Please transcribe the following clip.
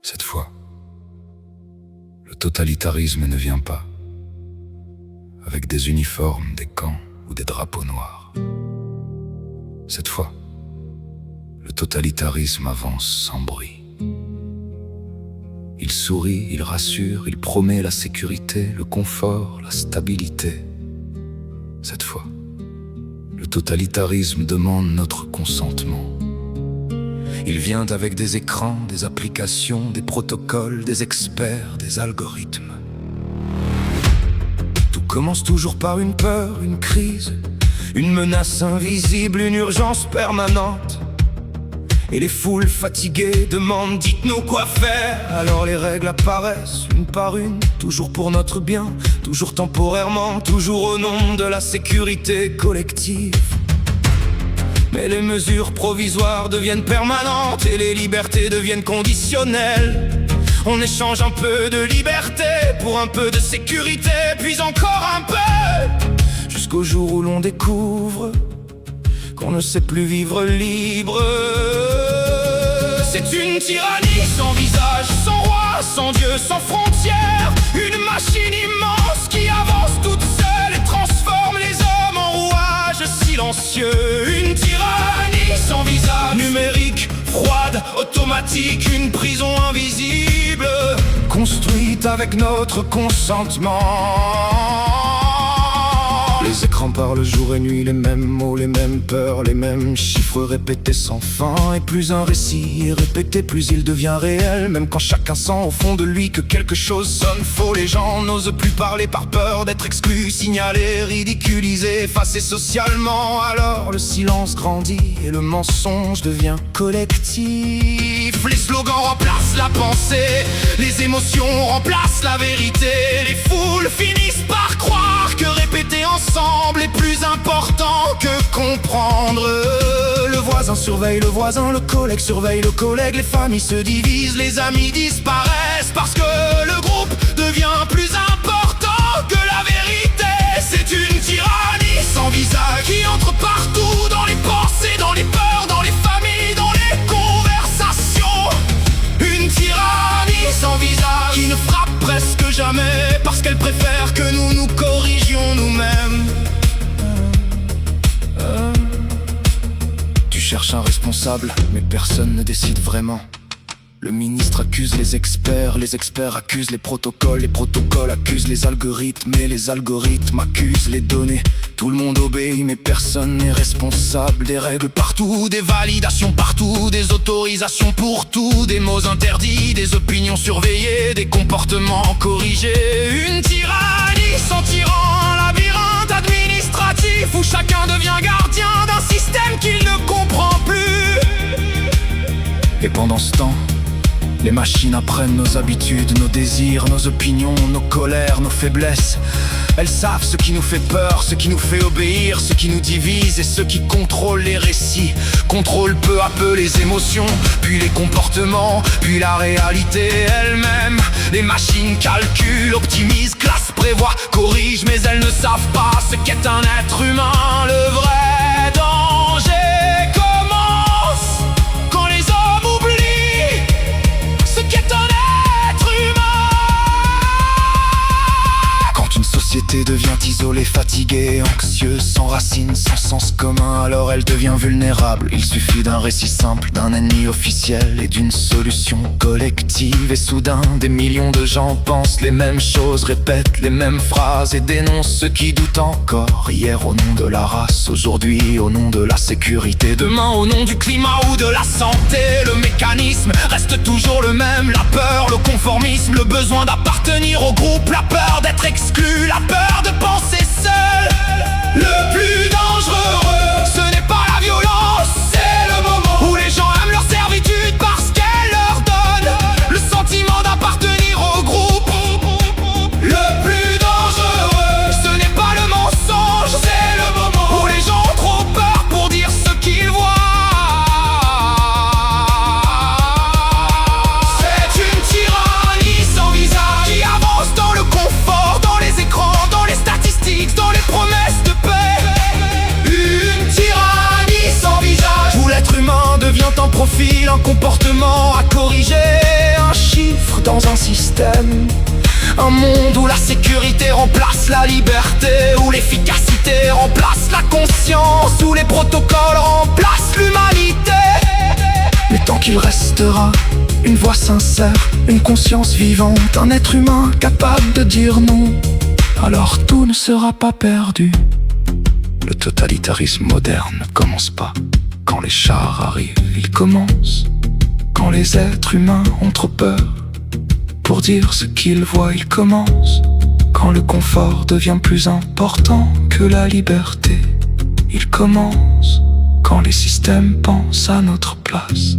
Cette fois, le totalitarisme ne vient pas avec des uniformes, des camps ou des drapeaux noirs. Cette fois, le totalitarisme avance sans bruit. Il sourit, il rassure, il promet la sécurité, le confort, la stabilité. Cette fois, le totalitarisme demande notre consentement. Il vient avec des écrans, des applications, des protocoles, des experts, des algorithmes. Tout commence toujours par une peur, une crise, une menace invisible, une urgence permanente. Et les foules fatiguées demandent « dites-nous quoi faire ?» Alors les règles apparaissent une par une, toujours pour notre bien, toujours temporairement, toujours au nom de la sécurité collective. Mais les mesures provisoires deviennent permanentes et les libertés deviennent conditionnelles. On échange un peu de liberté pour un peu de sécurité, puis encore un peu, jusqu'au jour où l'on découvre qu'on ne sait plus vivre libre. C'est une tyrannie sans visage, sans roi, sans Dieu, sans frontières. Une machine immense qui avance toute seule et transforme les hommes en rouages silencieux. Une tyrannie sans visage, numérique, froide, automatique. Une prison invisible, construite avec notre consentement. Les écrans parlent jour et nuit, les mêmes mots, les mêmes peurs, les mêmes chiffres répétés sans fin. Et plus un récit est répété, plus il devient réel. Même quand chacun sent au fond de lui que quelque chose sonne faux. Les gens n'osent plus parler par peur d'être exclus, signalés, ridiculisés, effacés socialement. Alors le silence grandit et le mensonge devient collectif. Les slogans remplacent la pensée, les émotions remplacent la vérité. Les foules finissent par croire que répéter ensemble est plus important que comprendre. Le voisin surveille le voisin, le collègue surveille le collègue. Les familles se divisent, les amis disparaissent parce que le groupe devient plus important que la vérité. C'est une tyrannie sans visage qui entre partout, dans les pensées, dans les peurs, dans les familles, dans les conversations. Une tyrannie sans visage qui ne frappe presque jamais parce qu'elle préfère que nous nous corrigions nous-mêmes. Tu cherches un responsable, mais personne ne décide vraiment. Le ministre accuse les experts accusent les protocoles accusent les algorithmes, et les algorithmes accusent les données. Tout le monde obéit, mais personne n'est responsable. Des règles partout, des validations partout, des autorisations pour tout, des mots interdits, des opinions surveillées, des comportements corrigés. Une tyrannie sans tyran, un labyrinthe administratif où chacun devient gardien d'un système qu'il ne comprend plus. Et pendant ce temps, les machines apprennent nos habitudes, nos désirs, nos opinions, nos colères, nos faiblesses. Elles savent ce qui nous fait peur, ce qui nous fait obéir, ce qui nous divise et ce qui contrôle les récits. Contrôle peu à peu les émotions, puis les comportements, puis la réalité elle-même. Les machines calculent, optimisent, classent, prévoient, corrigent, mais elles ne savent pas ce qu'est un être humain. Le vrai danger commence quand les hommes oublient ce qu'est un être humain. Quand une société devient isolée, fatiguée, anxieuse, sans racines, sans sens commun, alors elle devient vulnérable. Il suffit d'un récit simple, d'un ennemi officiel et d'une solution collective. Et soudain, des millions de gens pensent les mêmes choses, répètent les mêmes phrases et dénoncent ceux qui doutent encore. Hier au nom de la race, aujourd'hui au nom de la sécurité, demain au nom du climat ou de la santé. Le mécanisme reste toujours le même, la peur, le conformisme, le besoin d'appartenir au groupe, la peur d'être exclu, la peur de penser seul. Le plus dangereux, ce n'est pas la violence, c'est le moment où les gens aiment leur servitude parce qu'elle leur donne le sentiment d'appartenir au groupe. Le plus dangereux, ce n'est pas le mensonge, c'est le moment où les gens ont trop peur pour dire ce qu'ils voient. C'est une tyrannie sans visage qui avance dans le confort, dans les écrans, dans les statistiques, dans les promesses de paix. Une tyrannie sans visage où l'être humain devient un profil, un comportement à corriger, un chiffre dans un système. Un monde où la sécurité remplace la liberté, où l'efficacité remplace la conscience, où les protocoles remplacent l'humanité. Mais tant qu'il restera une voix sincère, une conscience vivante, un être humain capable de dire non, alors tout ne sera pas perdu. Le totalitarisme moderne ne commence pas quand les chars arrivent, il commence quand les êtres humains ont trop peur pour dire ce qu'ils voient. Il commence quand le confort devient plus important que la liberté. Il commence quand les systèmes pensent à notre place.